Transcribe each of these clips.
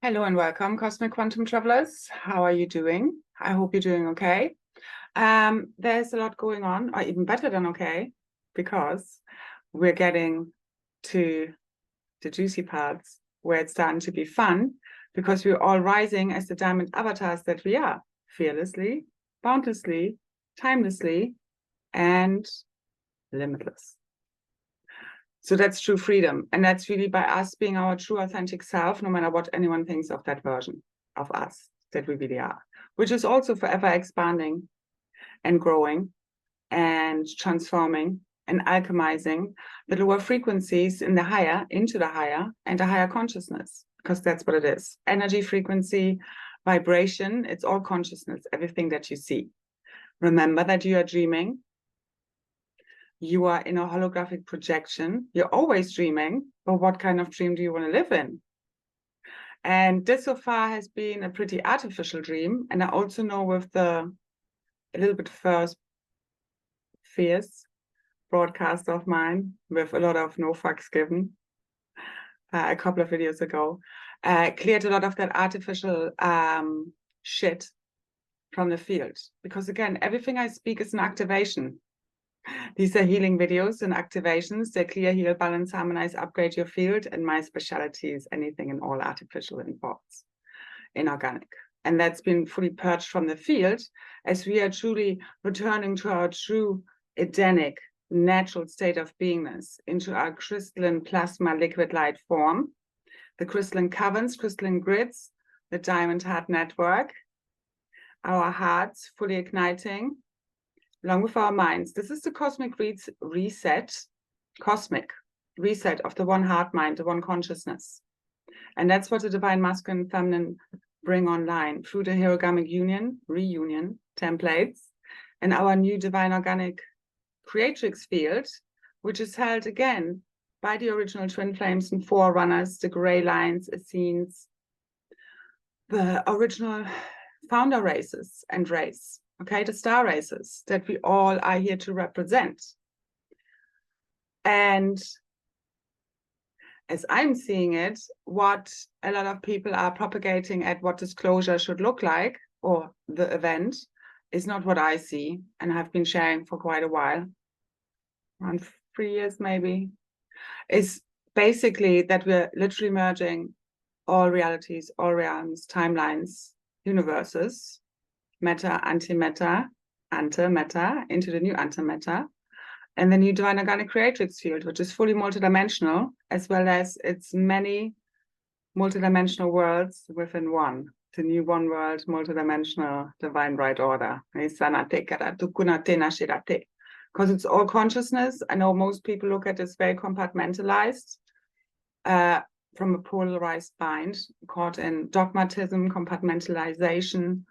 Hello and welcome, Cosmic Quantum Travelers. How are you doing? I hope you're doing okay. There's a lot going on, or even better than okay, because we're getting to the juicy parts where it's starting to be fun, because we're all rising as the diamond avatars that we are, fearlessly, boundlessly, timelessly, and limitless. So that's true freedom. And that's really by us being our true authentic self, no matter what anyone thinks of that version of us that we really are, which is also forever expanding and growing and transforming and alchemizing the lower frequencies in the higher, into the higher and a higher consciousness, because that's what it is. Energy, frequency, vibration, it's all consciousness, everything that you see. Remember that you are dreaming. You are in a holographic projection. You're always dreaming, but what kind of dream do you want to live in? And this so far has been a pretty artificial dream. And I also know with the a little bit first fierce broadcast of mine with a lot of no fucks given a couple of videos ago, cleared a lot of that artificial shit from the field. Because again, everything I speak is an activation. These are healing videos and activations. They clear, heal, balance, harmonize, upgrade your field. And my specialty is anything and all artificial in thoughts, inorganic. And that's been fully purged from the field as we are truly returning to our true Edenic, natural state of beingness, into our crystalline plasma liquid light form, the crystalline caverns, crystalline grids, the diamond heart network, our hearts fully igniting, along with our minds. This is the cosmic reset of the one heart mind, the one consciousness. And that's what the divine masculine and feminine bring online through the herogamic reunion templates, and our new divine organic creatrix field, which is held again by the original twin flames and forerunners, the gray lines, Essenes, the original founder races and race. Okay, the star races that we all are here to represent. And as I'm seeing it, what a lot of people are propagating at what disclosure should look like, or the event, is not what I see and have been sharing for quite a while, around 3 years maybe, is basically that we're literally merging all realities, all realms, timelines, universes, meta, antimatter, antimatter, into the new antimatter, and the new divine organic creatrix field, which is fully multidimensional, as well as its many multidimensional worlds within one. The new one world, multidimensional divine right order. Because it's all consciousness. I know most people look at this very compartmentalized, from a polarized mind, caught in dogmatism, compartmentalization,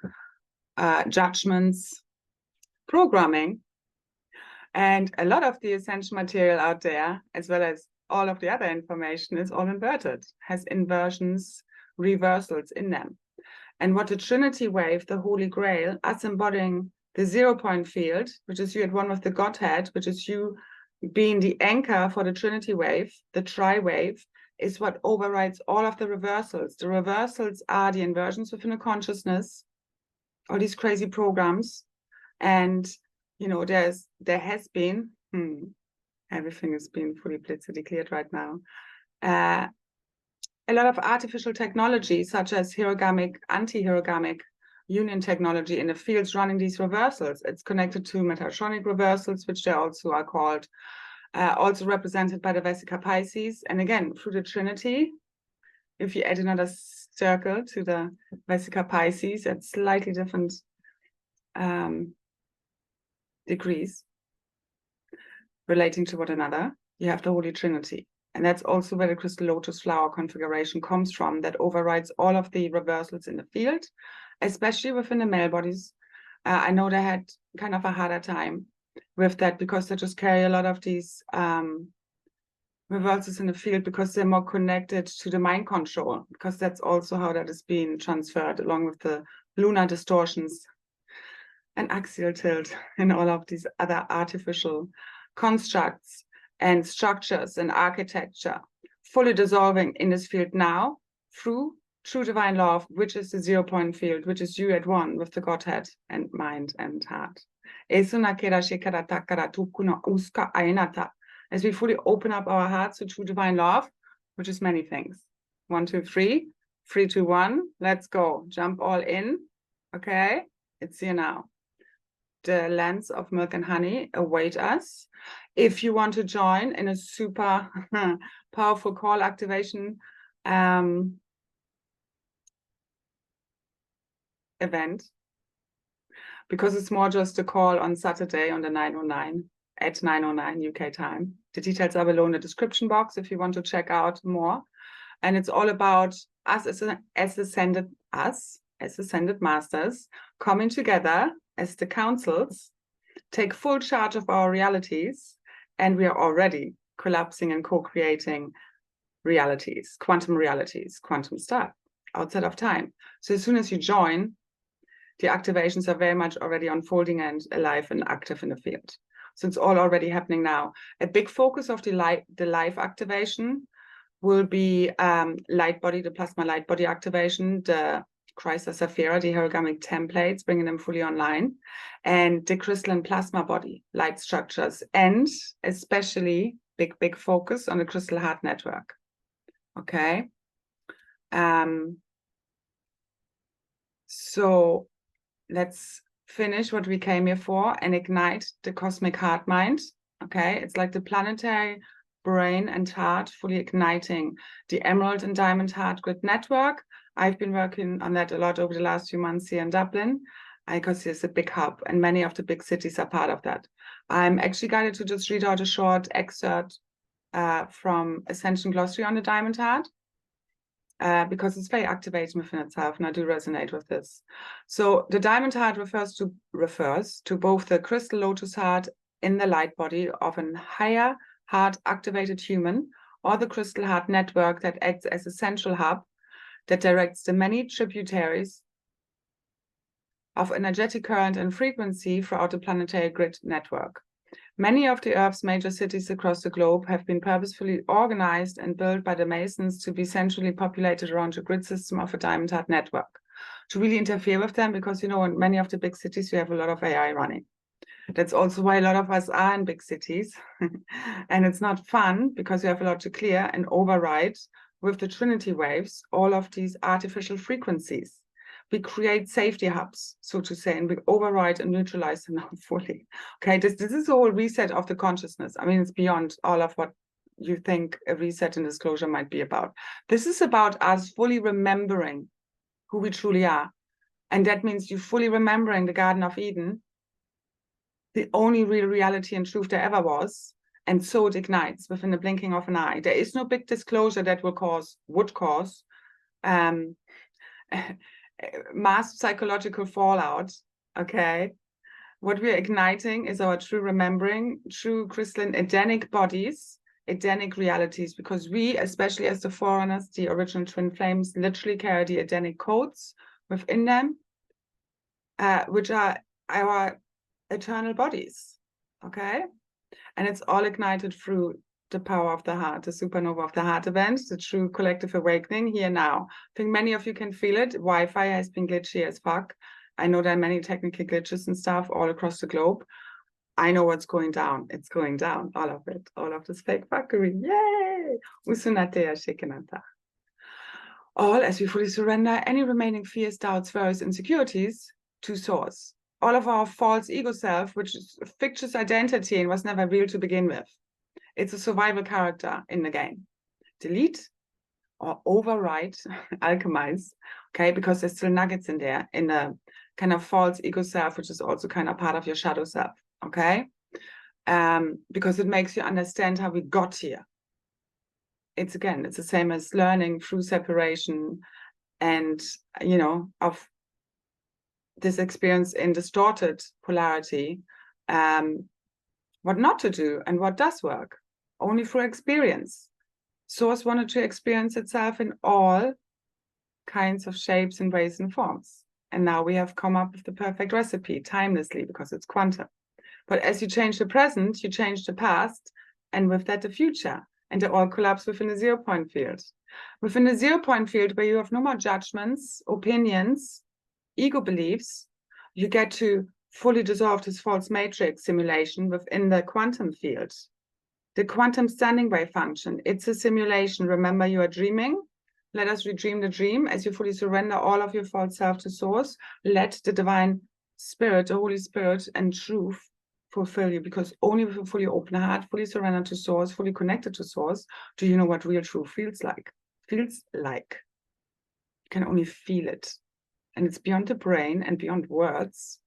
judgments, programming. And a lot of the essential material out there, as well as all of the other information, is all inverted, has inversions, reversals in them. And what the Trinity wave, the Holy Grail, us embodying the 0 point field, which is you at one with the Godhead, which is you being the anchor for the Trinity wave, the tri-wave, is what overrides all of the reversals. The reversals are the inversions within a consciousness, all these crazy programs. And, you know, there has been, everything is being fully blitzily cleared right now, a lot of artificial technology, such as herogamic, anti-herogamic union technology in the fields running these reversals. It's connected to metatronic reversals, which they also are called, also represented by the Vesica Pisces. And again, through the Trinity, if you add another circle to the Vesica Pisces at slightly different degrees relating to one another, you have the Holy Trinity. And that's also where the crystal lotus flower configuration comes from, that overrides all of the reversals in the field, especially within the male bodies. I know they had kind of a harder time with that because they just carry a lot of these reversals in the field because they're more connected to the mind control, because that's also how that is being transferred, along with the lunar distortions and axial tilt and all of these other artificial constructs and structures and architecture, fully dissolving in this field now through true divine love, which is the 0-point field, which is you at one with the Godhead and mind and heart. As we fully open up our hearts to true divine love, which is many things. 1, 2, 3, 3, 2, 1. Let's go. Jump all in. Okay, it's here now. The lands of milk and honey await us. If you want to join in a super powerful call activation event, because it's more just a call on Saturday on the 9:09 at 9:09 UK time. The details are below in the description box if you want to check out more. And it's all about us as ascended masters coming together as the councils, take full charge of our realities, and we are already collapsing and co-creating realities, quantum stuff outside of time. So as soon as you join, the activations are very much already unfolding and alive and active in the field. So it's all already happening now. A big focus of the live activation will be light body, the plasma light body activation, the Chrysa Saphira, the origamic templates, bringing them fully online, and the crystalline plasma body, light structures, and especially big focus on the crystal heart network. Okay. So let's finish what we came here for and ignite the cosmic heart mind. Okay, it's like the planetary brain and heart fully igniting the emerald and diamond heart grid network. I've been working on that a lot over the last few months here in Dublin, because it's a big hub and many of the big cities are part of that. I'm actually guided to just read out a short excerpt from Ascension Glossary on the diamond heart, because it's very activating within itself, and I do resonate with this. So the diamond heart refers to both the crystal lotus heart in the light body of a higher heart activated human, or the crystal heart network that acts as a central hub that directs the many tributaries of energetic current and frequency throughout the planetary grid network. Many of the Earth's major cities across the globe have been purposefully organized and built by the Masons to be centrally populated around the grid system of a diamond heart network, to really interfere with them, because, you know, in many of the big cities, we have a lot of AI running. That's also why a lot of us are in big cities. And it's not fun, because we have a lot to clear and override with the Trinity waves, all of these artificial frequencies. We create safety hubs, so to say, and we override and neutralize them now fully. Okay, this is a whole reset of the consciousness. I mean, it's beyond all of what you think a reset and disclosure might be about. This is about us fully remembering who we truly are. And that means you fully remembering the Garden of Eden, the only real reality and truth there ever was, and so it ignites within the blinking of an eye. There is no big disclosure that would cause mass psychological fallout. Okay, what we're igniting is our true remembering, true crystalline Edenic bodies, Edenic realities, because we, especially as the forerunners, the original twin flames, literally carry the Edenic codes within them, which are our eternal bodies. Okay, and it's all ignited through the power of the heart, the supernova of the heart event, the true collective awakening here now. I think many of you can feel it. Wi-Fi has been glitchy as fuck. I know there are many technical glitches and stuff all across the globe. I know what's going down. It's going down, all of it, all of this fake fuckery. Yay! Usunatea shikanata. All as we fully surrender any remaining fears, doubts, worries, insecurities to source. All of our false ego self, which is a fictitious identity and was never real to begin with. It's a survival character in the game. Delete or override, alchemize, okay? Because there's still nuggets in there, in a kind of false ego self, which is also kind of part of your shadow self, okay? Because it makes you understand how we got here. It's the same as learning through separation and, you know, of this experience in distorted polarity, what not to do and what does work, only through experience. Source wanted to experience itself in all kinds of shapes and ways and forms. And now we have come up with the perfect recipe, timelessly, because it's quantum. But as you change the present, you change the past, and with that, the future. and they all collapse within a 0-point field. Within the 0-point field, where you have no more judgments, opinions, ego beliefs, you get to fully dissolve this false matrix simulation within the quantum field. The quantum standing wave function, it's a simulation. Remember, you are dreaming. Let us redream the dream as you fully surrender all of your false self to source. Let the divine spirit, the Holy Spirit and truth fulfill you, because only with a fully open heart, fully surrendered to source, fully connected to source, do you know what real truth feels like. You can only feel it. And it's beyond the brain and beyond words,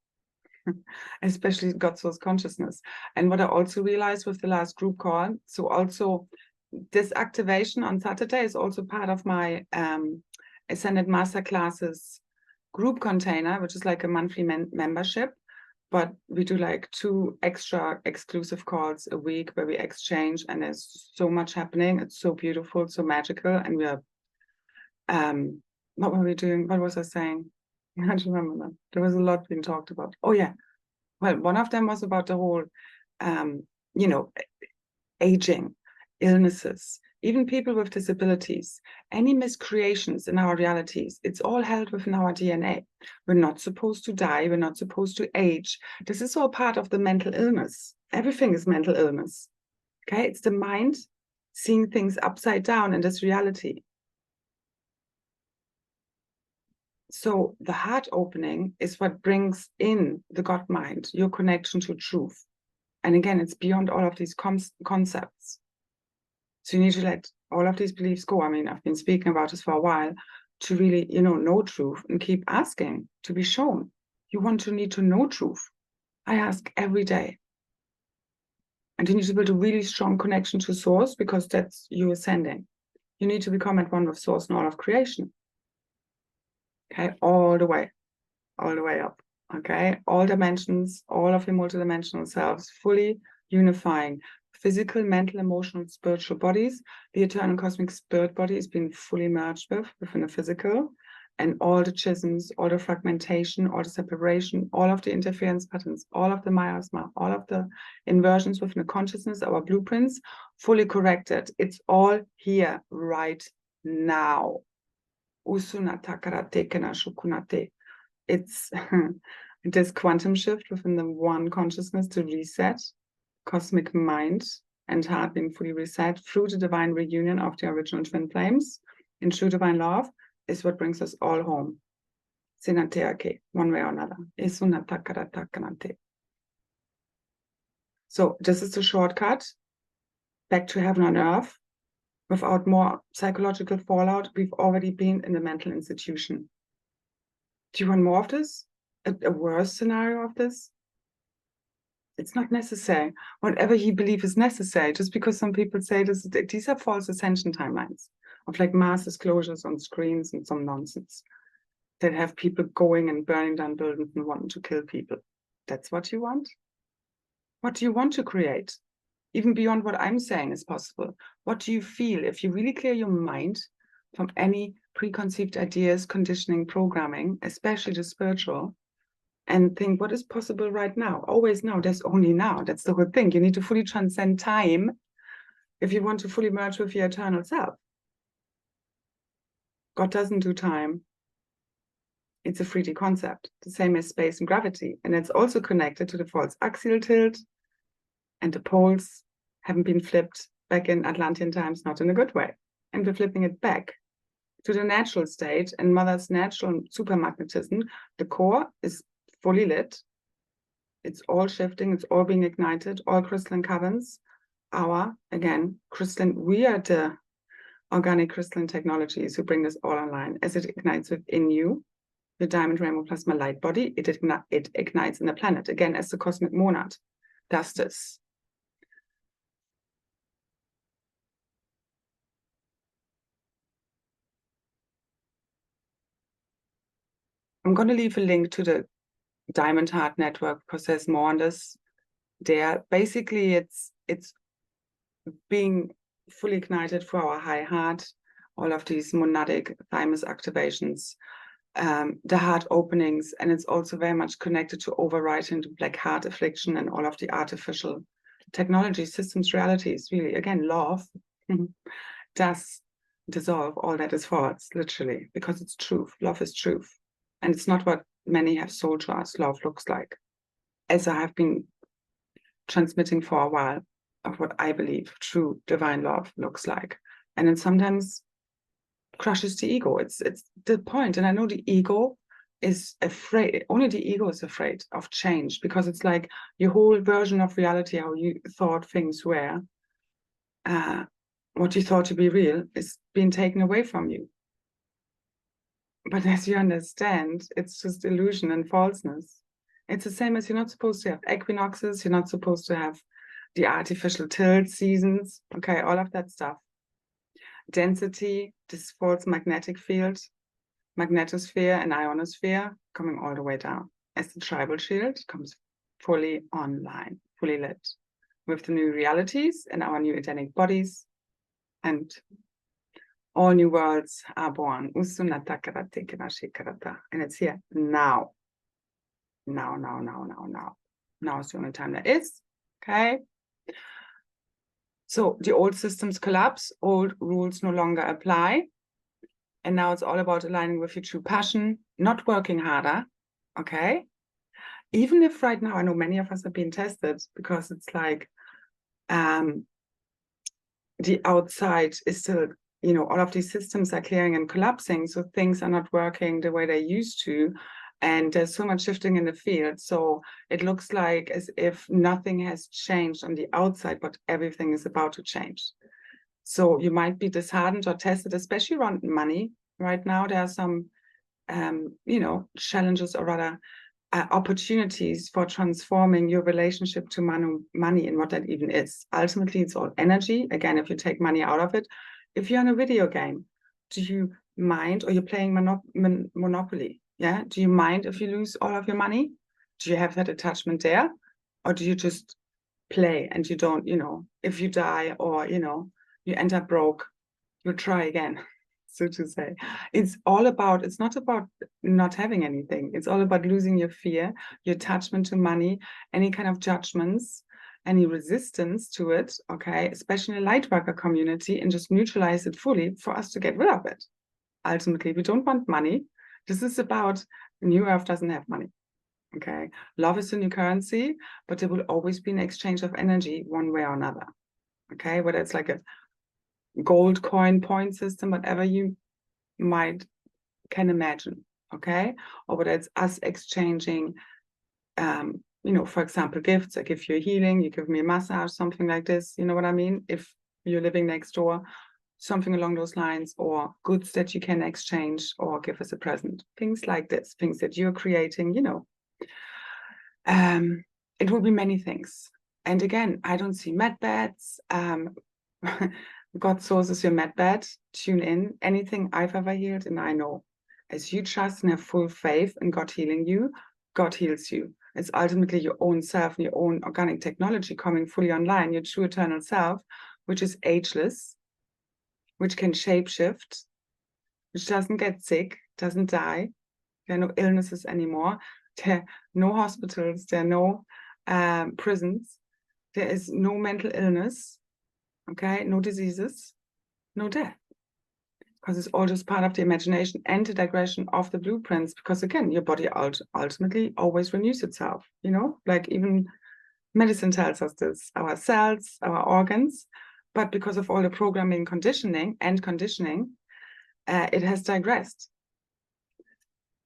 especially God source consciousness. And what I also realized with the last group call, so also this activation on Saturday is also part of my Ascended Masterclasses group container, which is like a monthly membership. But we do like 2 extra exclusive calls a week where we exchange, and there's so much happening. It's so beautiful, so magical. And we are, what were we doing? What was I saying? I don't remember that. There was a lot being talked about. Oh yeah. Well, one of them was about the whole, you know, aging, illnesses, even people with disabilities, any miscreations in our realities, it's all held within our DNA. We're not supposed to die. We're not supposed to age. This is all part of the mental illness. Everything is mental illness. Okay, it's the mind seeing things upside down in this reality. So the heart opening is what brings in the God mind, your connection to truth. And again, it's beyond all of these concepts. So you need to let all of these beliefs go. I mean, I've been speaking about this for a while, to really, know truth and keep asking to be shown. You need to know truth. I ask every day. And you need to build a really strong connection to source, because that's you ascending. You need to become at one with source and all of creation. Okay, all the way up. Okay, all dimensions, all of your multidimensional selves, fully unifying physical, mental, emotional, spiritual bodies. The eternal cosmic spirit body is being fully merged within the physical, and all the schisms, all the fragmentation, all the separation, all of the interference patterns, all of the miasma, all of the inversions within the consciousness, our blueprints, fully corrected. It's all here right now. It's this quantum shift within the one consciousness to reset, cosmic mind and heart being fully reset through the divine reunion of the original twin flames in true divine love is what brings us all home. One way or another. So this is the shortcut back to heaven on earth. Without more psychological fallout, we've already been in the mental institution. Do you want more of this? A worse scenario of this? It's not necessary. Whatever you believe is necessary, just because some people say this, these are false ascension timelines of like mass disclosures on screens and some nonsense that have people going and burning down buildings and wanting to kill people. That's what you want? What do you want to create? Even beyond what I'm saying is possible. What do you feel if you really clear your mind from any preconceived ideas, conditioning, programming, especially the spiritual, and think what is possible right now? Always now. There's only now. That's the whole thing. You need to fully transcend time if you want to fully merge with your eternal self. God doesn't do time. It's a 3D concept, the same as space and gravity. And it's also connected to the false axial tilt, and the poles haven't been flipped back in Atlantean times, not in a good way. And we're flipping it back to the natural state and Mother's natural supermagnetism. The core is fully lit. It's all shifting. It's all being ignited. All crystalline caverns. Again, crystalline, we are the organic crystalline technologies who bring this all online. As it ignites within you, the diamond rainbow plasma light body, it ignites in the planet. Again, as the cosmic monad does this. I'm going to leave a link to the Diamond Heart Network because there's more on this there. Basically, it's being fully ignited for our high heart, all of these monadic thymus activations, the heart openings, and it's also very much connected to overwriting the black heart affliction and all of the artificial technology systems, realities, really, again, love, does dissolve all that is false, literally, because it's truth. Love is truth. And it's not what many have sold to us love looks like, as I have been transmitting for a while, of what I believe true divine love looks like. And it sometimes crushes the ego. It's the point. And I know the ego is afraid, only the ego is afraid of change, because it's like your whole version of reality, how you thought things were, what you thought to be real, is being taken away from you. But as you understand, it's just illusion and falseness. It's the same as you're not supposed to have equinoxes, you're not supposed to have the artificial tilt seasons, okay, all of that stuff. Density, this false magnetic field, magnetosphere and ionosphere coming all the way down. As the tribal shield comes fully online, fully lit, with the new realities and our new Edenic bodies, and all new worlds are born. And it's here now. Now. Now is the only time there is. Okay. So the old systems collapse, old rules no longer apply. And now it's all about aligning with your true passion, not working harder. Okay. Even if right now, I know many of us are being tested, because it's like the outside is still, you know, all of these systems are clearing and collapsing. So things are not working the way they used to. And there's so much shifting in the field. So it looks like as if nothing has changed on the outside, but everything is about to change. So you might be disheartened or tested, especially around money. Right now, there are some, you know, challenges, or rather opportunities for transforming your relationship to money and what that even is. Ultimately, it's all energy. Again, if you take money out of it, if you're in a video game, do you mind, or you're playing Monopoly? Yeah. Do you mind if you lose all of your money? Do you have that attachment there? Or do you just play and you don't, you know, if you die, or, you know, you end up broke, you'll try again, so to say. It's all about, it's not about not having anything. It's all about losing your fear, your attachment to money, any kind of judgments, any resistance to it, okay, especially in the light worker community, and just neutralize it fully for us to get rid of it. Ultimately, we don't want money. This is about New Earth doesn't have money. Okay. Love is the new currency, but there will always be an exchange of energy one way or another. Okay. Whether it's like a gold coin point system, whatever you can imagine. Okay. Or whether it's us exchanging, you know, for example, gifts. I give you a healing, you give me a massage, something like this. You know what I mean? If you're living next door, something along those lines, or goods that you can exchange or give as a present, things like this, things that you're creating, you know. It will be many things. And again, I don't see med beds. God source is your med bed. Tune in. Anything I've ever healed, and I know, as you trust and have full faith in God healing you, God heals you. It's ultimately your own self and your own organic technology coming fully online, your true eternal self, which is ageless, which can shapeshift, which doesn't get sick, doesn't die. There are no illnesses anymore. There are no hospitals. There are no prisons. There is no mental illness. Okay, no diseases, no death. Because it's all just part of the imagination and the digression of the blueprints. Because again, your body ultimately always renews itself. You know, like even medicine tells us this, our cells, our organs. But because of all the programming, conditioning, it has digressed.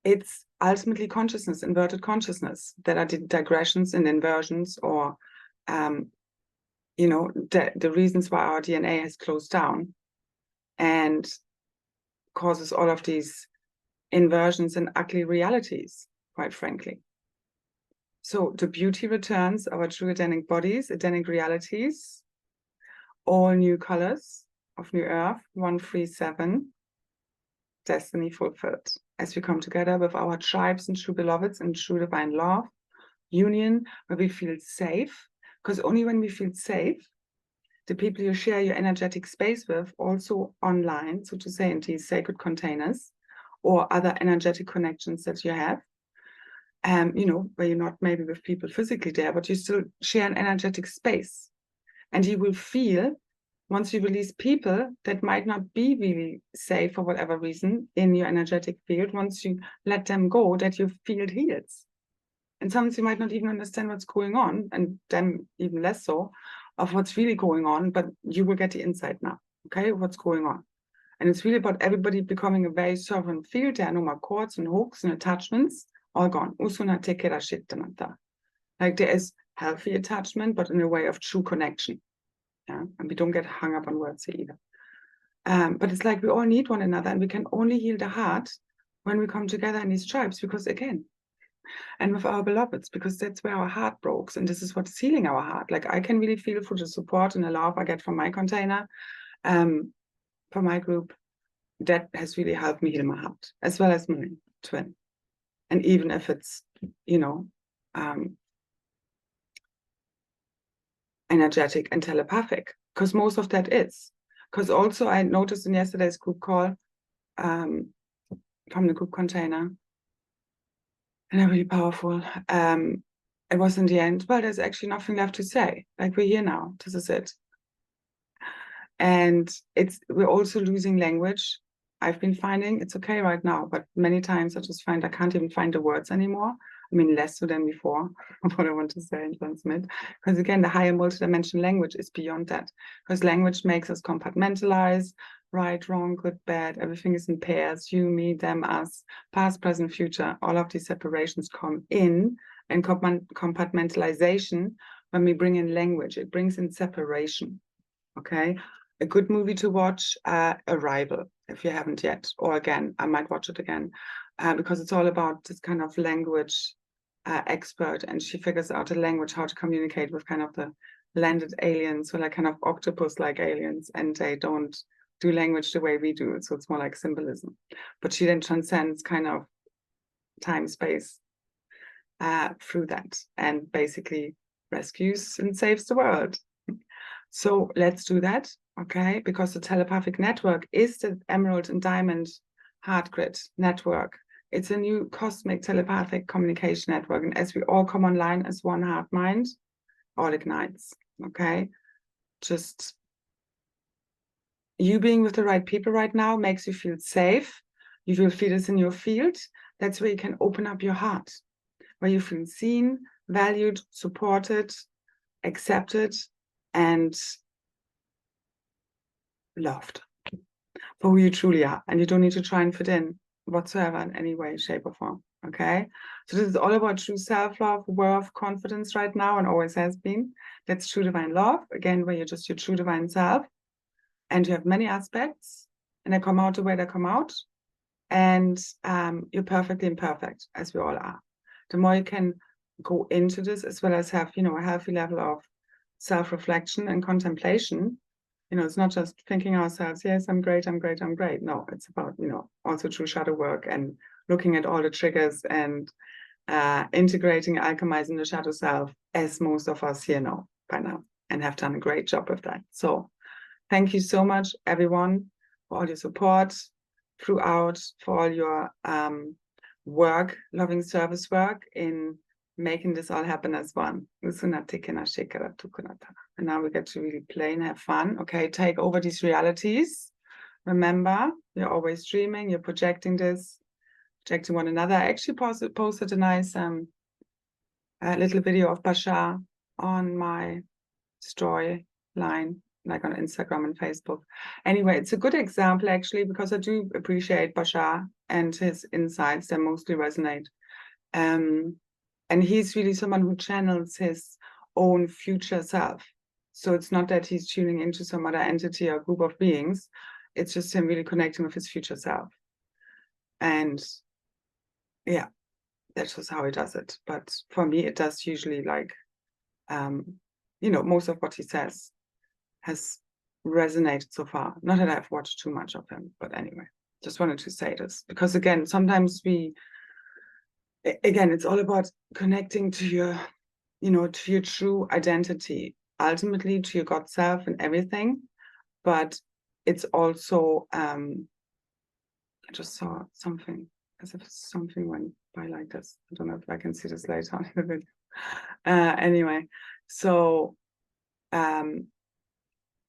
It's ultimately consciousness, inverted consciousness, that are the digressions and inversions, or, you know, the reasons why our DNA has closed down and causes all of these inversions and ugly realities, quite frankly. So the beauty returns, our true Edenic bodies, Edenic realities, all new colors of New Earth, 137, destiny fulfilled. As we come together with our tribes and true beloveds and true divine love, union, where we feel safe, because only when we feel safe, the people you share your energetic space with, also online, so to say, in these sacred containers, or other energetic connections that you have, you know, where you're not maybe with people physically there, but you still share an energetic space. And you will feel once you release people that might not be really safe for whatever reason in your energetic field, once you let them go, that your field heals. And sometimes you might not even understand what's going on, and them even less so, of what's really going on, but you will get the insight now, okay, what's going on. And it's really about everybody becoming a very sovereign field. There are no more cords and hooks and attachments, all gone. Like there is healthy attachment, but in a way of true connection. Yeah, and we don't get hung up on words here either. But it's like we all need one another, and we can only heal the heart when we come together in these tribes, because again, and with our beloveds, because that's where our heart breaks, and this is what's healing our heart. Like I can really feel through the support and the love I get from my container, from my group, that has really helped me heal my heart, as well as my twin. And even if it's, you know, energetic and telepathic, because most of that is. Because also I noticed in yesterday's group call from the group container, and they're really powerful. It was in the end, well, there's actually nothing left to say. Like we're here now, this is it. And we're also losing language. I've been finding it's okay right now, but many times I just find I can't even find the words anymore. I mean, less so than before, what I want to say and transmit. Because again, the higher multidimensional language is beyond that. Because language makes us compartmentalize, right, wrong, good, bad. Everything is in pairs, you, me, them, us, past, present, future. All of these separations come in, and compartmentalization, when we bring in language, it brings in separation, okay? A good movie to watch, Arrival, if you haven't yet, or again, I might watch it again, because it's all about this kind of language expert, and she figures out a language, how to communicate with kind of the landed aliens, so like kind of octopus-like aliens, and they don't do language the way we do, so it's more like symbolism. But she then transcends kind of time, space through that, and basically rescues and saves the world. So let's do that, okay? Because the telepathic network is the emerald and diamond heart grid network. It's a new cosmic telepathic communication network. And as we all come online as one heart mind, all ignites, okay? Just you being with the right people right now makes you feel safe. You will feel this in your field. That's where you can open up your heart, where you feel seen, valued, supported, accepted, and loved for who you truly are. And you don't need to try and fit in whatsoever in any way, shape, or form. Okay? So this is all about true self-love, worth, confidence right now, and always has been. That's true divine love. Again, where you're just your true divine self. And you have many aspects, and they come out the way they come out. And you're perfectly imperfect, as we all are. The more you can go into this, as well as have, you know, a healthy level of self-reflection and contemplation. You know, it's not just thinking ourselves, yes, I'm great, I'm great, I'm great. No, it's about, you know, also true shadow work and looking at all the triggers and integrating, alchemizing the shadow self, as most of us here know by now and have done a great job of that. So thank you so much, everyone, for all your support throughout, for all your work, loving service work in making this all happen as one. And now we get to really play and have fun. Okay, take over these realities. Remember, you're always dreaming, you're projecting this, projecting one another. I actually posted a nice little video of Bashar on my story line, like on Instagram and Facebook. Anyway, it's a good example actually, because I do appreciate Bashar and his insights. They mostly resonate. And he's really someone who channels his own future self. So it's not that he's tuning into some other entity or group of beings. It's just him really connecting with his future self. And yeah, that's just how he does it. But for me, it does usually like, you know, most of what he says has resonated so far. Not that I've watched too much of him, but anyway, just wanted to say this. Because again, sometimes it's all about connecting to your, you know, to your true identity, ultimately to your God self and everything. But it's also, I just saw something, as if something went by like this. I don't know if I can see this later on in the video. Anyway, so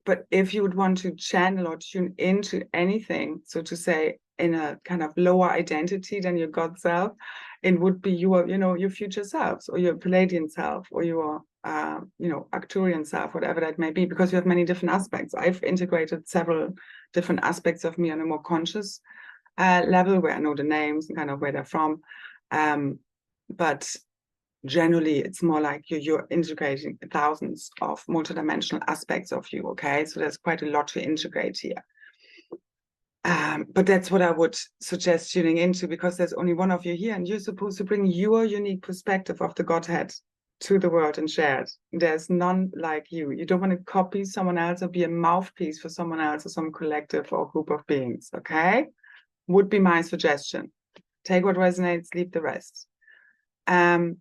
But if you would want to channel or tune into anything, so to say, in a kind of lower identity than your God self, it would be your, your future selves, or your Palladian self, or your, Arcturian self, whatever that may be, because you have many different aspects. I've integrated several different aspects of me on a more conscious level, where I know the names and kind of where they're from. But generally, it's more like you're integrating thousands of multidimensional aspects of you, okay? So there's quite a lot to integrate here. But that's what I would suggest tuning into, because there's only one of you here, and you're supposed to bring your unique perspective of the Godhead to the world and share it. There's none like you. You don't want to copy someone else or be a mouthpiece for someone else or some collective or group of beings, okay? Would be my suggestion. Take what resonates, leave the rest. So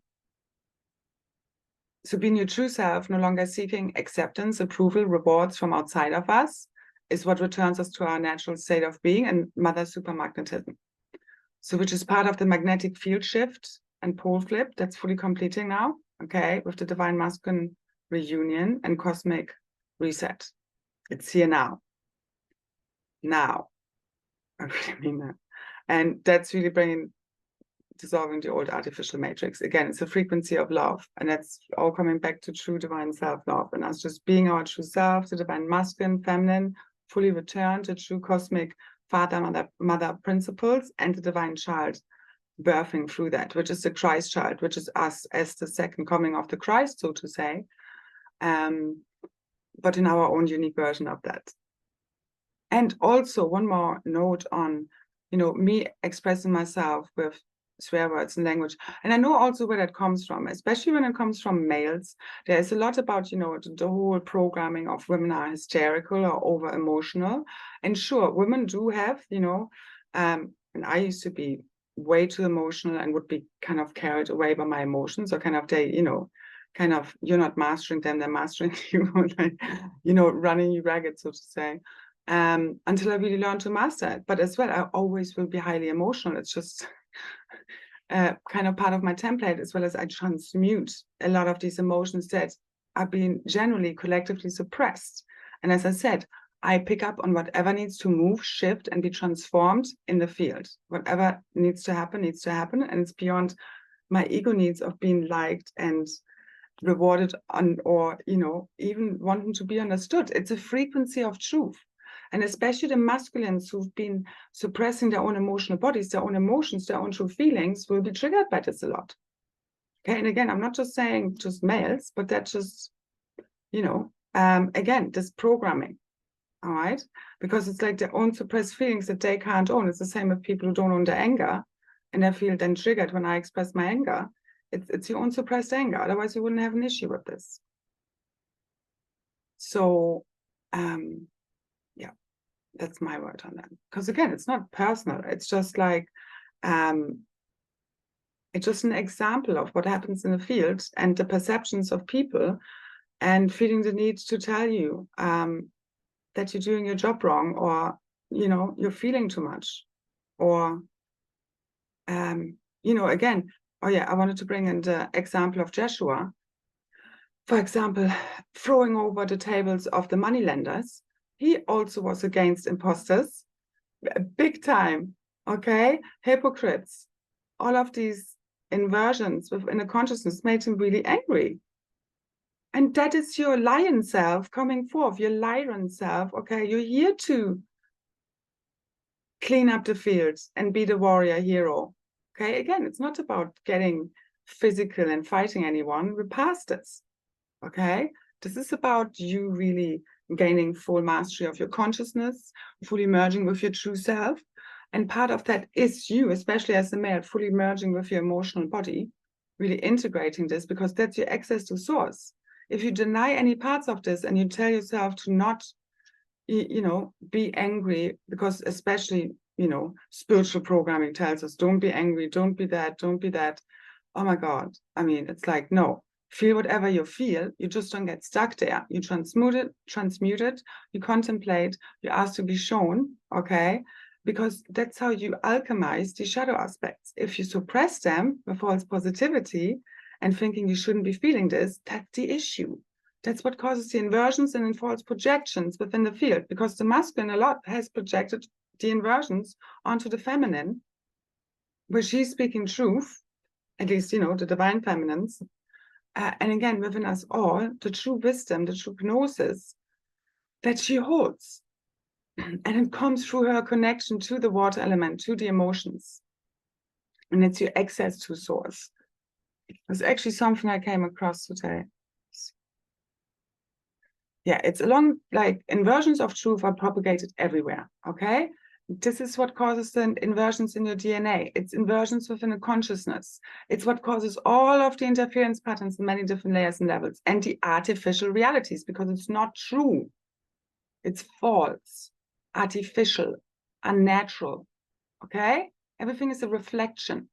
being your true self, no longer seeking acceptance, approval, rewards from outside of us, is what returns us to our natural state of being and mother supermagnetism. So which is part of the magnetic field shift and pole flip that's fully completing now, okay, with the divine masculine reunion and cosmic reset. It's here now. Now. I really mean that. And that's really dissolving the old artificial matrix. Again, it's a frequency of love, and that's all coming back to true divine self-love, and us just being our true self, the divine masculine, feminine, fully returned to true cosmic father, mother principles, and the divine child birthing through that, which is the Christ child, which is us as the second coming of the Christ, so to say, but in our own unique version of that. And also one more note on, me expressing myself with swear words and language. And I know also where that comes from, especially when it comes from males. There's a lot about, the whole programming of women are hysterical or over emotional. And sure, women do have, and I used to be way too emotional and would be kind of carried away by my emotions, or kind of kind of, you're not mastering them, they're mastering you, like, running you ragged, so to say. Until I really learned to master it. But as well, I always will be highly emotional. It's just kind of part of my template, as well as I transmute a lot of these emotions that are being generally collectively suppressed. And as I said, I pick up on whatever needs to move, shift, and be transformed in the field. Whatever needs to happen, and it's beyond my ego needs of being liked and rewarded on, or even wanting to be understood. It's a frequency of truth. And especially the masculines who've been suppressing their own emotional bodies, their own emotions, their own true feelings, will be triggered by this a lot. Okay, and again, I'm not just saying just males, but that's just, again, this programming, all right? Because it's like their own suppressed feelings that they can't own. It's the same with people who don't own their anger, and I feel then triggered when I express my anger. It's your own suppressed anger. Otherwise, you wouldn't have an issue with this. So, yeah, that's my word on that. Because again, it's not personal. It's just like, it's just an example of what happens in the field and the perceptions of people, and feeling the need to tell you that you're doing your job wrong, or, you're feeling too much, or, again, oh yeah, I wanted to bring in the example of Joshua. For example, throwing over the tables of the moneylenders. He also was against imposters, big time, okay? Hypocrites. All of these inversions within the consciousness made him really angry. And that is your lion self coming forth, your lion self, okay? You're here to clean up the fields and be the warrior hero, okay? Again, it's not about getting physical and fighting anyone. We're past this, okay? This is about you really gaining full mastery of your consciousness, fully merging with your true self. And part of that is you, especially as a male, fully merging with your emotional body, really integrating this, because that's your access to source. If you deny any parts of this and you tell yourself to not, be angry, because especially, spiritual programming tells us, don't be angry, don't be that, don't be that. Oh my God. I mean, it's like, no. Feel whatever you feel, you just don't get stuck there. You transmute it, you contemplate, you ask to be shown, okay? Because that's how you alchemize the shadow aspects. If you suppress them with false positivity and thinking you shouldn't be feeling this, that's the issue. That's what causes the inversions and false projections within the field, because the masculine a lot has projected the inversions onto the feminine, where she's speaking truth, at least, you know, the divine feminines. And again, within us all, the true wisdom, the true gnosis that she holds. And it comes through her connection to the water element, to the emotions. And it's your access to source. It's actually something I came across today. Yeah, it's along, like, inversions of truth are propagated everywhere, okay? This is what causes the inversions in your DNA. It's inversions within a consciousness. It's what causes all of the interference patterns in many different layers and levels, and the artificial realities, because it's not true. It's false, artificial, unnatural, okay? Everything is a reflection,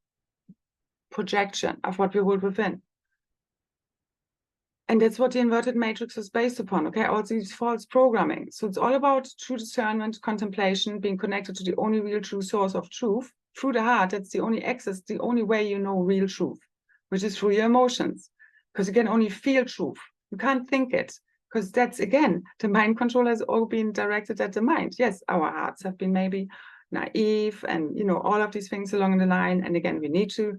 projection of what we hold within. And that's what the inverted matrix is based upon, okay? All these false programming. So it's all about true discernment, contemplation, being connected to the only real true source of truth. Through the heart, that's the only access, the only way you know real truth, which is through your emotions. Because you can only feel truth. You can't think it. Because that's, again, the mind control has all been directed at the mind. Yes, our hearts have been maybe naive and, you know, all of these things along the line. And again, we need to,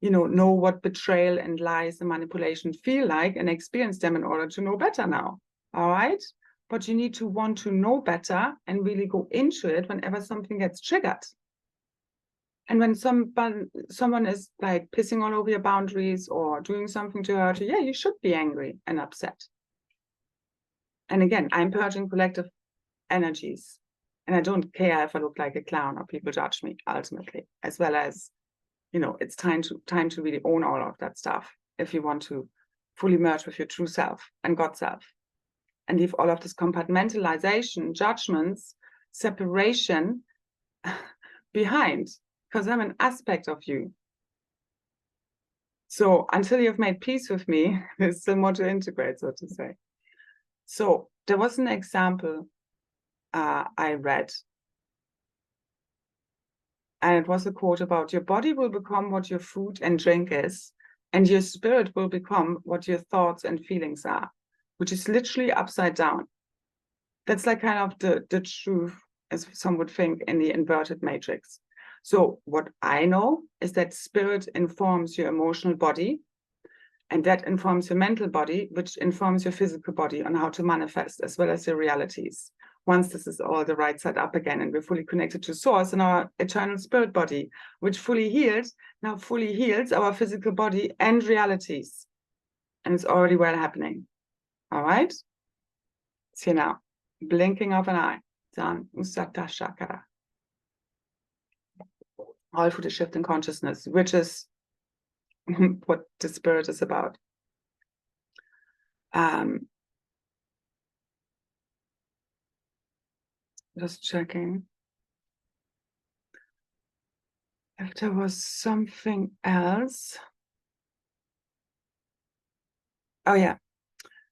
you know what betrayal and lies and manipulation feel like and experience them in order to know better now, all right? But you need to want to know better and really go into it whenever something gets triggered. And when someone is like pissing all over your boundaries or doing something to hurt you, yeah, you should be angry and upset. And again, I'm purging collective energies. And I don't care if I look like a clown or people judge me, ultimately, as well as, you know, it's time to really own all of that stuff if you want to fully merge with your true self and God self, and leave all of this compartmentalization, judgments, separation behind, because I'm an aspect of you. So until you've made peace with me, there's still more to integrate, so to say. So there was an example I read. And it was a quote about your body will become what your food and drink is, and your spirit will become what your thoughts and feelings are, which is literally upside down. That's like kind of the truth, as some would think, in the inverted matrix. So what I know is that spirit informs your emotional body, and that informs your mental body, which informs your physical body on how to manifest, as well as your realities. Once this is all the right side up again and we're fully connected to source and our eternal spirit body, which fully heals our physical body and realities. And it's already well happening. All right? It's here now. Blinking of an eye. Done. Usata Shakara. All through the shift in consciousness, which is what the spirit is about. Just checking if there was something else. Oh yeah.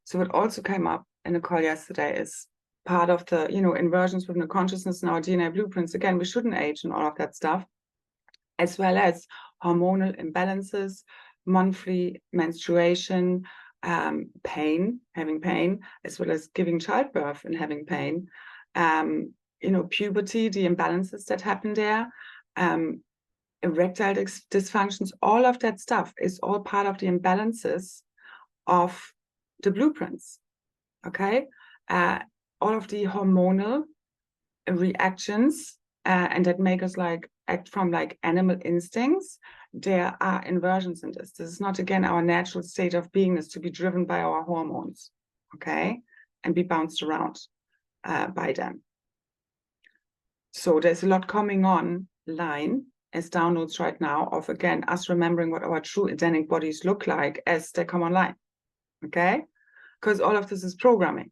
So what also came up in the call yesterday is part of the, you know, inversions within the consciousness and our DNA blueprints. Again, we shouldn't age and all of that stuff, as well as hormonal imbalances, monthly menstruation, pain, having pain, as well as giving childbirth and having pain, you know, puberty, the imbalances that happen there, erectile dysfunctions, all of that stuff is all part of the imbalances of the blueprints, okay? All of the hormonal reactions, and that make us like act from like animal instincts, there are inversions in this. This is not, again, our natural state of beingness to be driven by our hormones, okay? And be bounced around by them. So there's a lot coming online as downloads right now of, again, us remembering what our true Edenic bodies look like as they come online, okay? Because all of this is programming.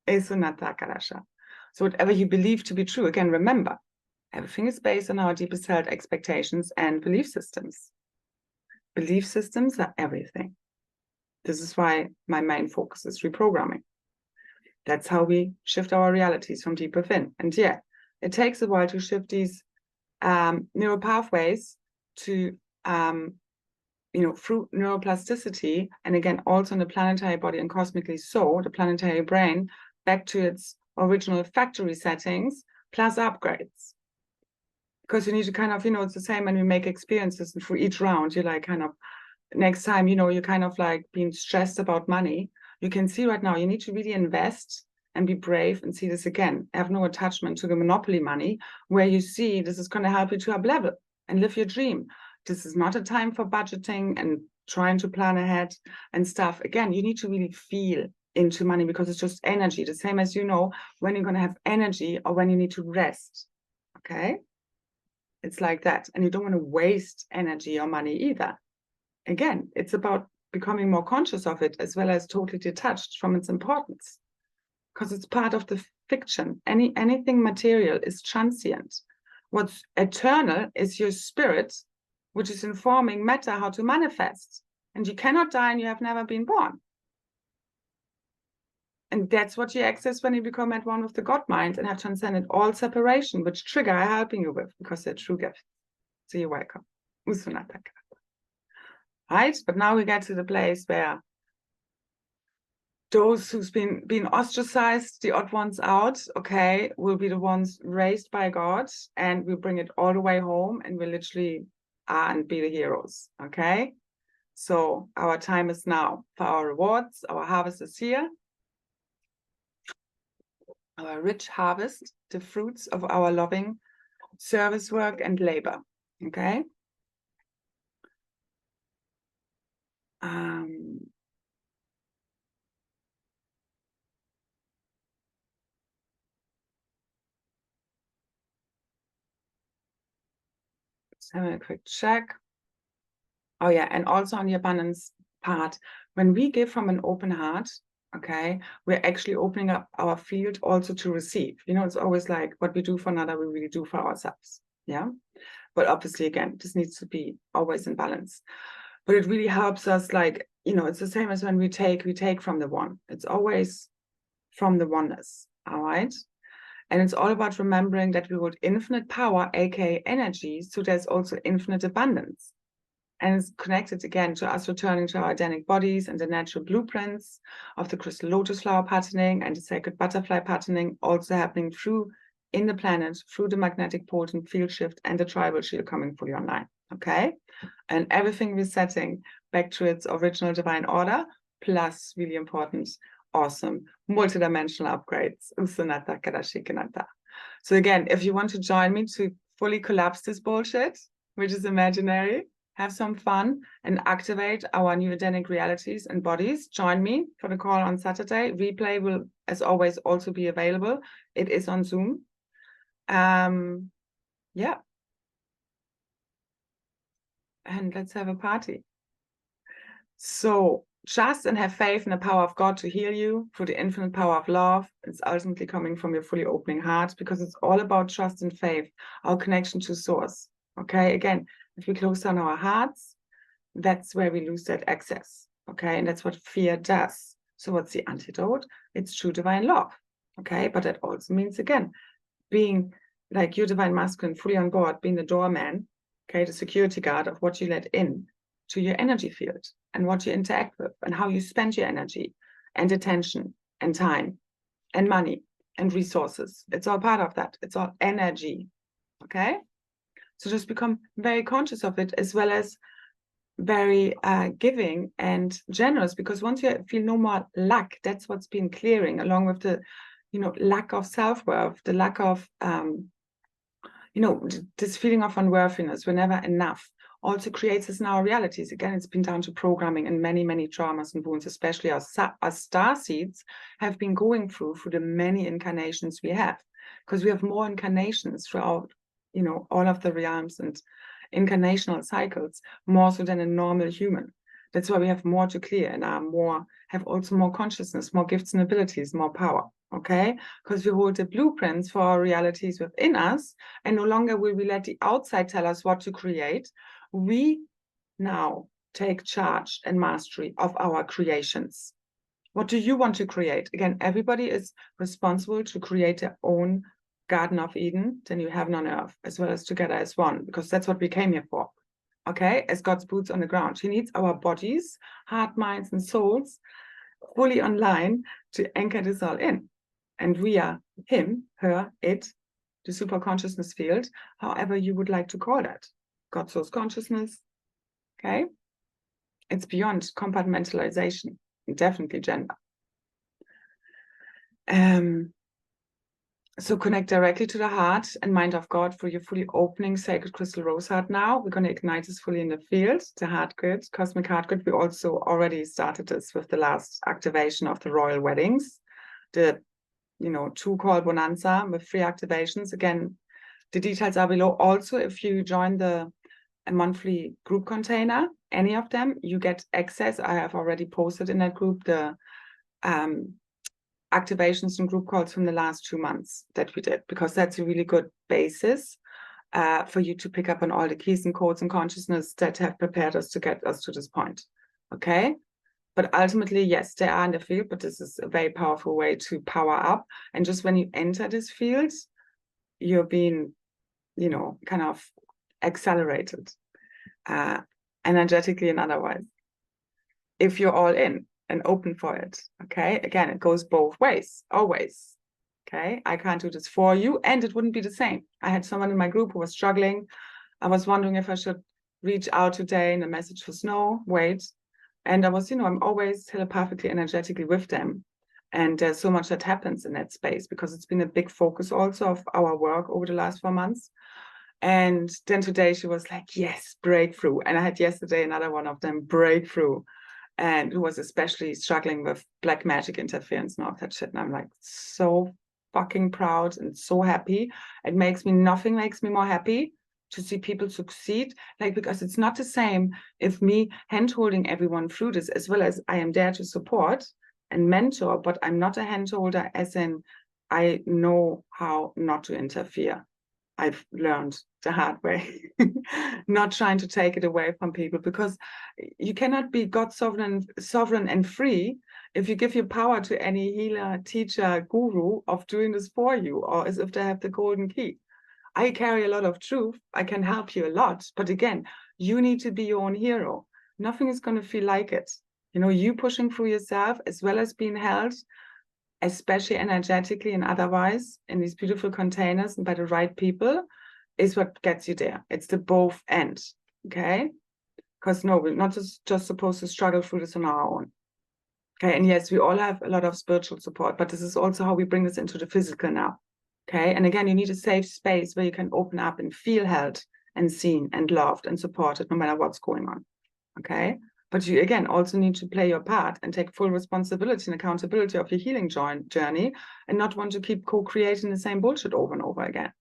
So whatever you believe to be true, again, remember, everything is based on our deepest held expectations and belief systems. Belief systems are everything. This is why my main focus is reprogramming. That's how we shift our realities from deep within. And yeah, it takes a while to shift these neural pathways to through neuroplasticity, and again, also in the planetary body and cosmically so, the planetary brain, back to its original factory settings, plus upgrades. Because you need to kind of, it's the same when we make experiences, and for each round, you're like kind of, next time, you're kind of like being stressed about money. You can see right now, you need to really invest and be brave and see this again. Have no attachment to the monopoly money, where you see this is going to help you to up level and live your dream. This is not a time for budgeting and trying to plan ahead and stuff. Again, you need to really feel into money, because it's just energy. The same as when you're going to have energy or when you need to rest. Okay? It's like that. And you don't want to waste energy or money either. Again, it's about becoming more conscious of it, as well as totally detached from its importance, because it's part of the fiction. Anything material is transient. What's eternal is your spirit, which is informing matter how to manifest. And you cannot die and you have never been born. And that's what you access when you become at one with the God mind and have transcended all separation, which Trigger are helping you with, because they're true gifts. So you're welcome. Right? But now we get to the place where those who's been ostracized, the odd ones out, okay, will be the ones raised by God, and we bring it all the way home, and we literally are and be the heroes, okay? So our time is now for our rewards. Our harvest is here. Our rich harvest, the fruits of our loving service work and labor, okay? Let's have a quick check. Oh yeah, and also on the abundance part, when we give from an open heart, okay, we're actually opening up our field also to receive. It's always like what we do for another, we really do for ourselves. Yeah. But obviously, again, this needs to be always in balance. But it really helps us, like, it's the same as when we take from the one. It's always from the oneness. All right. And it's all about remembering that we hold infinite power, aka energy. So there's also infinite abundance. And it's connected again to us returning to our Edenic bodies and the natural blueprints of the crystal lotus flower patterning and the sacred butterfly patterning, also happening in the planet, through the magnetic potent field shift and the tribal shield coming fully online. Okay? And everything resetting back to its original divine order, plus really important, awesome, multidimensional upgrades. So again, if you want to join me to fully collapse this bullshit, which is imaginary, have some fun, and activate our new Edenic realities and bodies, join me for the call on Saturday. Replay will, as always, also be available. It is on Zoom. Yeah. And let's have a party. So trust and have faith in the power of God to heal you through the infinite power of love. It's ultimately coming from your fully opening heart, because it's all about trust and faith, our connection to source. Okay, again, if we close down our hearts, that's where we lose that access. Okay, and that's what fear does. So what's the antidote? It's true divine love. Okay, but that also means, again, being like your divine masculine, fully on board, being the doorman, okay, the security guard of what you let in to your energy field and what you interact with and how you spend your energy and attention and time and money and resources. It's all part of that. It's all energy. Okay, so just become very conscious of it, as well as very giving and generous, because once you feel no more lack, that's what's been clearing, along with the lack of self-worth, the lack of this feeling of unworthiness, we're never enough, also creates this now realities. Again, it's been down to programming and many traumas and wounds, especially our star seeds have been going through the many incarnations we have, because we have more incarnations throughout all of the realms and incarnational cycles, more so than a normal human. That's why we have more to clear and have also more consciousness, more gifts and abilities, more power. Okay, because we hold the blueprints for our realities within us, and no longer will we let the outside tell us what to create. We now take charge and mastery of our creations. What do you want to create? Again, everybody is responsible to create their own Garden of Eden than you have on earth, as well as together as one, because that's what we came here for. okay, as God's boots on the ground. He needs our bodies, heart, minds, and souls fully online to anchor this all in. And we are him, her, it, the super consciousness field, however you would like to call that. God, source consciousness, okay? It's beyond compartmentalization, definitely gender. So connect directly to the heart and mind of God for your fully opening sacred crystal rose heart now. We're going to ignite this fully in the field, the heart grid, cosmic heart grid. We also already started this with the last activation of the royal weddings, the 2 call bonanza with 3 activations. Again, the details are below. Also, if you join the monthly group container, any of them, you get access. I have already posted in that group the activations and group calls from the last 2 months that we did, because that's a really good basis for you to pick up on all the keys and codes and consciousness that have prepared us to get us to this point. Okay? But ultimately, yes, they are in the field, but this is a very powerful way to power up. And just when you enter this field, you're being, kind of accelerated energetically and otherwise. If you're all in and open for it, okay? Again, it goes both ways, always, okay? I can't do this for you, and it wouldn't be the same. I had someone in my group who was struggling. I was wondering if I should reach out today, and the message was no, wait. And I was, I'm always telepathically, energetically with them. And there's so much that happens in that space, because it's been a big focus also of our work over the last 4 months. And then today she was like, yes, breakthrough. And I had yesterday another one of them, breakthrough, and who was especially struggling with black magic interference and all that shit. And I'm like, so fucking proud and so happy. Nothing makes me more happy to see people succeed, because it's not the same if me hand-holding everyone through this, as well as I am there to support and mentor, but I'm not a hand-holder, as in I know how not to interfere. I've learned the hard way, not trying to take it away from people, because you cannot be God sovereign and free if you give your power to any healer, teacher, guru of doing this for you, or as if they have the golden key. I carry a lot of truth. I can help you a lot. But again, you need to be your own hero. Nothing is going to feel like it. You pushing through yourself, as well as being held, especially energetically and otherwise, in these beautiful containers and by the right people, is what gets you there. It's the both end, okay? Because no, we're not just supposed to struggle through this on our own. Okay, and yes, we all have a lot of spiritual support, but this is also how we bring this into the physical now. Okay, and again, you need a safe space where you can open up and feel held and seen and loved and supported no matter what's going on. Okay, but you again also need to play your part and take full responsibility and accountability of your healing journey, and not want to keep co-creating the same bullshit over and over again.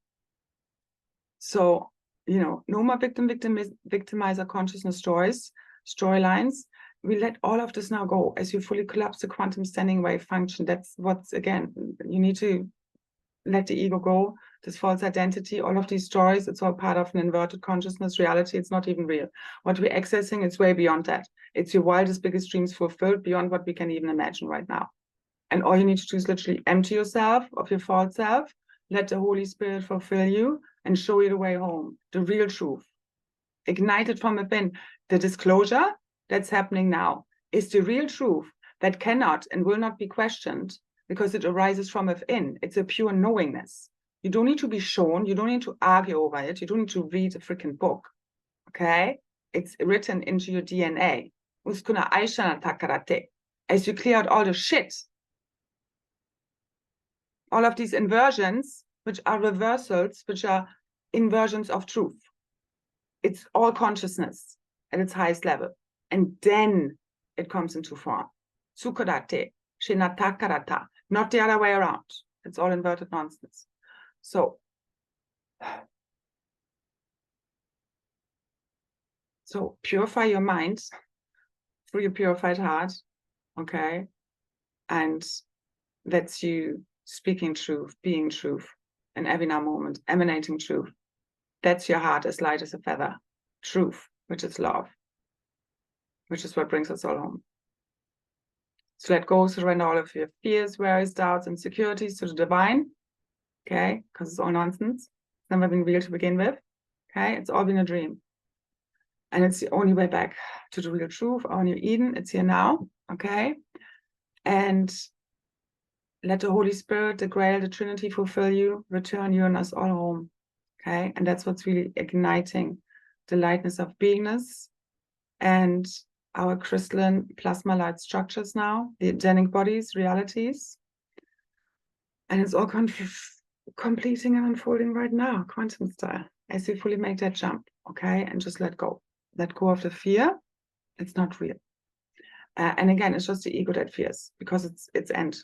So, no more victimizer consciousness storylines. We let all of this now go as you fully collapse the quantum standing wave function. That's what's, again, you need to let the ego go, this false identity, all of these stories. It's all part of an inverted consciousness reality. It's not even real. What we're accessing, it's way beyond that. It's your wildest, biggest dreams fulfilled beyond what we can even imagine right now. And all you need to do is literally empty yourself of your false self, let the Holy Spirit fulfill you and show you the way home, the real truth. Ignited from within. The disclosure that's happening now is the real truth that cannot and will not be questioned, because it arises from within. It's a pure knowingness. You don't need to be shown. You don't need to argue over it. You don't need to read a freaking book, okay? It's written into your DNA. As you clear out all the shit, all of these inversions, which are reversals, which are inversions of truth. It's all consciousness at its highest level. And then it comes into form. Sukarate, shinatakarata, not the other way around. It's all inverted nonsense. So purify your mind through your purified heart, okay? And that's you speaking truth, being truth in every now moment, emanating truth. That's your heart, as light as a feather. Truth, which is love, which is what brings us all home. So let go, surrender all of your fears, worries, doubts, insecurities to the divine, okay? Because it's all nonsense. It's never been real to begin with, okay? It's all been a dream. And it's the only way back to the real truth, our new Eden. It's here now, okay? And let the Holy Spirit, the Grail, the Trinity fulfill you, return you and us all home, okay? And that's what's really igniting the lightness of beingness and our crystalline plasma light structures now, the Edenic Bodies, realities. And it's all completing and unfolding right now, quantum style, as we fully make that jump, okay? And just let go. Let go of the fear. It's not real. And again, it's just the ego that fears, because it's end.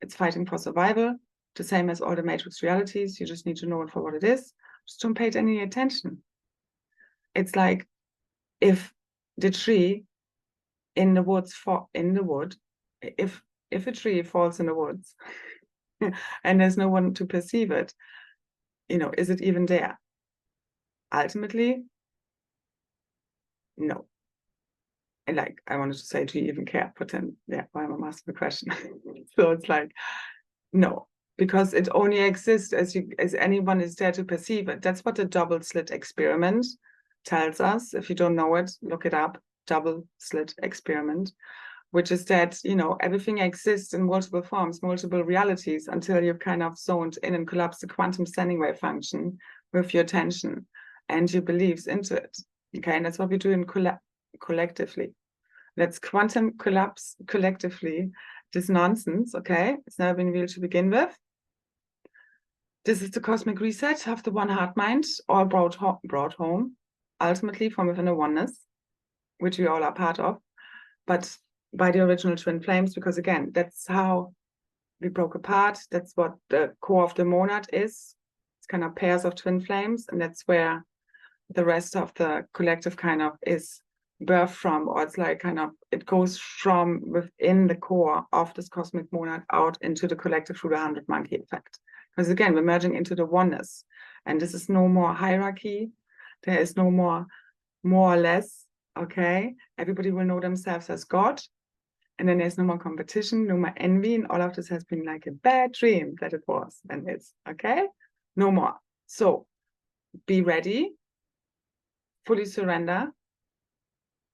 It's fighting for survival, the same as all the matrix realities. You just need to know it for what it is. Just don't pay it any attention. It's like if the tree in the woods if a tree falls in the woods and there's no one to perceive it, is it even there? Ultimately, no. And I wanted to say, do you even care? But then, why am I asking the question? So it's like, no, because it only exists as anyone is there to perceive it. That's what the double slit experiment tells us. If you don't know it, look it up. Double slit experiment, which is that, everything exists in multiple forms, multiple realities, until you've kind of zoned in and collapsed the quantum standing wave function with your attention and your beliefs into it. Okay, and that's what we do in collectively. Let's quantum collapse collectively this nonsense, okay? It's never been real to begin with. This is the cosmic reset of the one heart mind, all brought home, ultimately from within a oneness, which we all are part of, but by the original twin flames, because again, that's how we broke apart. That's what the core of the monad is. It's kind of pairs of twin flames, and that's where the rest of the collective kind of is birthed from, or it's like kind of, it goes from within the core of this cosmic monad out into the collective through the 100 monkey effect. Because again, we're merging into the oneness, and this is no more hierarchy. There is no more or less, okay? Everybody will know themselves as God, and then there's no more competition, no more envy, and all of this has been like a bad dream that it was and is, okay? No more. So be ready, fully surrender,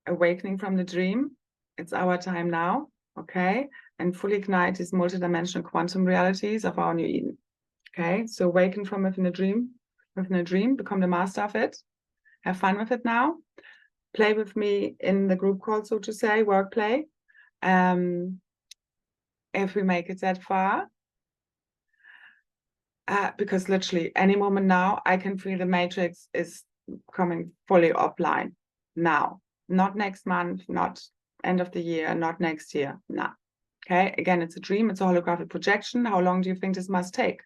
awakening from the dream. It's our time now, okay? And fully ignite these multidimensional quantum realities of our new Eden, okay? So awaken from within a dream, become the master of it. Have fun with it now. Play with me in the group call, so to say, work play. If we make it that far, because literally any moment now, I can feel the matrix is coming fully offline now. Not next month, not end of the year, not next year, no. Okay, again, it's a dream, it's a holographic projection. How long do you think this must take?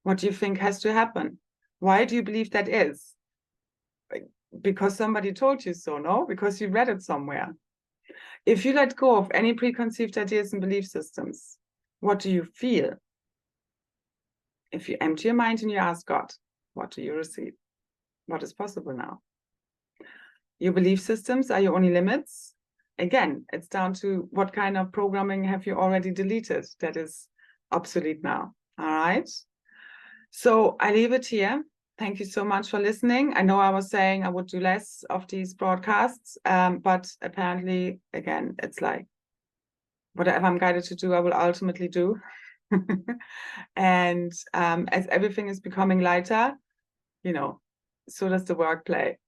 What do you think has to happen? Why do you believe that is? Because somebody told you so, no? Because you read it somewhere. If you let go of any preconceived ideas and belief systems, what do you feel? If you empty your mind and you ask God, what do you receive? What is possible now? Your belief systems are your only limits. Again, it's down to what kind of programming have you already deleted that is obsolete now. All right. So I leave it here. Thank you so much for listening. I know I was saying I would do less of these broadcasts, but apparently, again, it's like whatever I'm guided to do, I will ultimately do. And as everything is becoming lighter, so does the work play.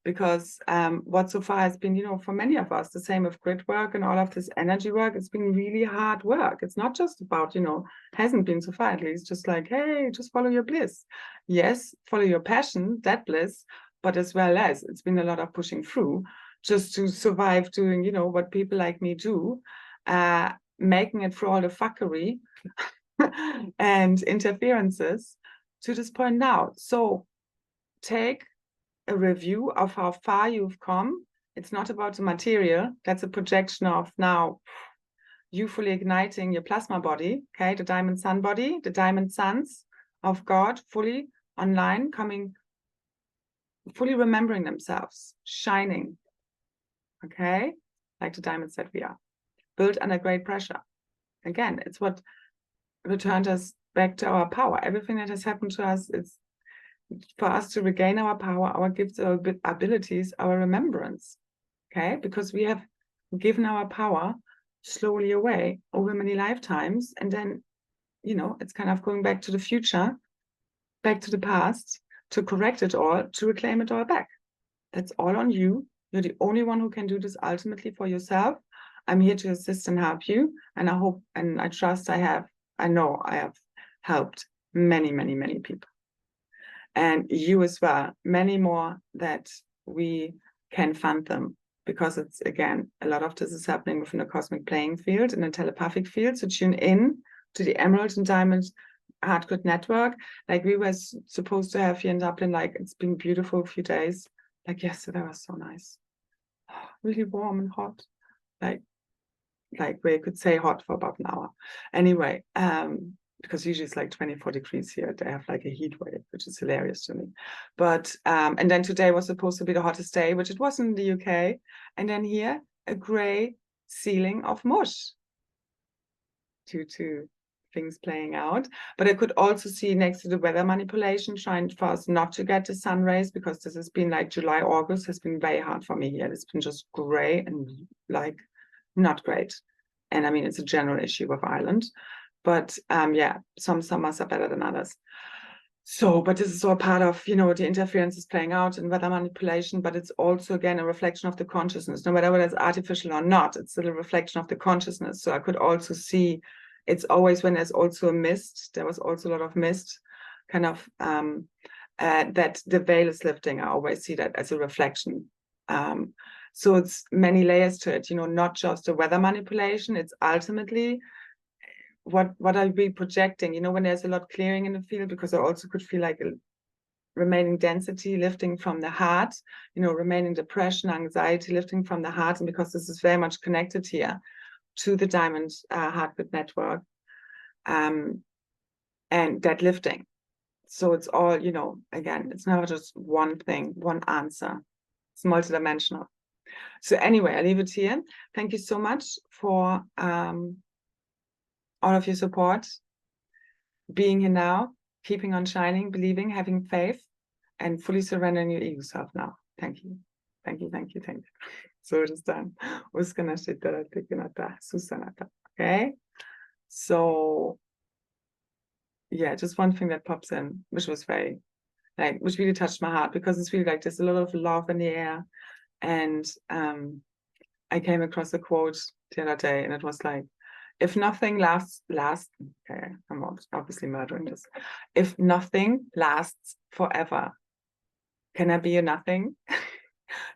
Because what so far has been, for many of us, the same with grid work and all of this energy work, it's been really hard work. It's not just about, hasn't been so far at least, just like, hey, just follow your bliss. Yes, follow your passion, that bliss, but as well as it's been a lot of pushing through just to survive doing, what people like me do, making it through all the fuckery and interferences to this point now. So take a review of how far you've come. It's not about the material. That's a projection of now you fully igniting your plasma body, okay, the diamond sun body, the diamond suns of God, fully online, coming, fully remembering themselves, shining, okay, like the diamonds that we are, built under great pressure. Again, it's what returned us back to our power. Everything that has happened to us is for us to regain our power, our gifts, our abilities, our remembrance. Okay, because we have given our power slowly away over many lifetimes, and then, you know, it's kind of going back to the future, back to the past, to correct it all, to reclaim it all back. That's all on you. You're the only one who can do this ultimately for yourself. I'm here to assist and help you, and I hope and I trust I know I have helped many, many, many people, and you as well, many more that we can fund them, because it's, again, a lot of this is happening within the cosmic playing field, in the telepathic field. So tune in to the Emerald and Diamond Heart Grid Network. Like we were supposed to have here in Dublin, like it's been beautiful a few days. Like yesterday was so nice, really warm and hot, like we could say hot for about an hour. Anyway, because usually it's like 24 degrees here. They have like a heat wave, which is hilarious to me. But and then today was supposed to be the hottest day, which it wasn't in the UK. And then here, a gray ceiling of mush due to things playing out. But I could also see next to the weather manipulation, trying for us not to get the sun rays, because this has been like July, August has been very hard for me here. It's been just gray and like not great. And I mean, it's a general issue with Ireland. But yeah, some summers are better than others. So, but this is all part of, you know, the interference is playing out in weather manipulation, but it's also, again, a reflection of the consciousness. No matter whether it's artificial or not, it's still a reflection of the consciousness. So I could also see, it's always when there's also a mist, there was also a lot of mist, kind of, that the veil is lifting. I always see that as a reflection. So it's many layers to it, you know, not just the weather manipulation, it's ultimately what are we projecting, you know, when there's a lot clearing in the field, because I also could feel like a remaining density lifting from the heart, you know, remaining depression, anxiety lifting from the heart. And because this is very much connected here to the Diamond Heart Grid Network, and that lifting. So it's all, you know, again, it's never just one thing, one answer. It's multidimensional. So anyway, I leave it here. Thank you so much for all of your support, being here now, keeping on shining, believing, having faith, and fully surrendering your ego self now. Thank you. Thank you, thank you, thank you. So it is done. Okay? So, yeah, just one thing that pops in, which was very, like, which really touched my heart, because it's really like there's a lot of love in the air. And I came across a quote the other day, and it was like, if nothing lasts, okay, I'm obviously murdering this. If nothing lasts forever, can I be a nothing?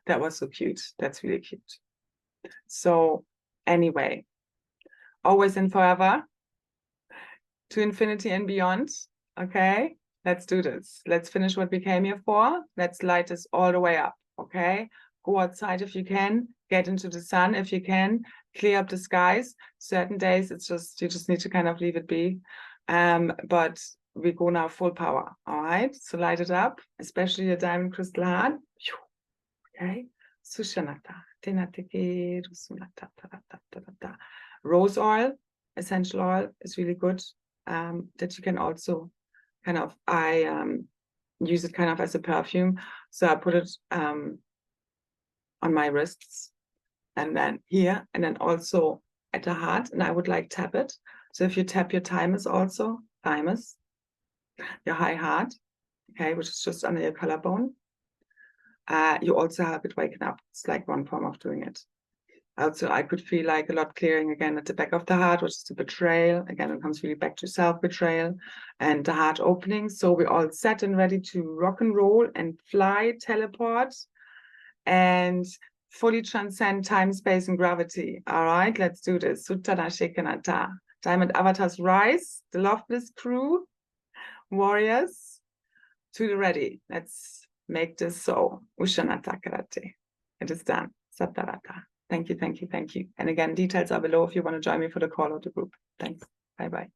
That was so cute. That's really cute. So anyway, always and forever, to infinity and beyond. Okay, let's do this. Let's finish what we came here for. Let's light this all the way up. Okay, go outside if you can, get into the sun if you can, clear up the skies. Certain days it's just, you just need to kind of leave it be. But we go now full power. All right, so light it up, especially your diamond crystal heart. Okay, rose oil, essential oil is really good. That you can also kind of, I use it kind of as a perfume. So I put it on my wrists, and then here, and then also at the heart, and I would like tap it. So if you tap your thymus also, thymus, your high heart, okay, which is just under your collarbone, you also have it waking up. It's like one form of doing it. Also, I could feel like a lot clearing again at the back of the heart, which is the betrayal. Again, it comes really back to self-betrayal and the heart opening. So we're all set and ready to rock and roll and fly, teleport, and fully transcend time, space, and gravity. All right, let's do this. Suttana Shekanata. Diamond avatars rise, the loveless crew, warriors, to the ready. Let's make this so. Ushanata Karate. It is done. Satarata. Thank you, thank you, thank you. And again, details are below if you want to join me for the call of the group. Thanks. Bye-bye.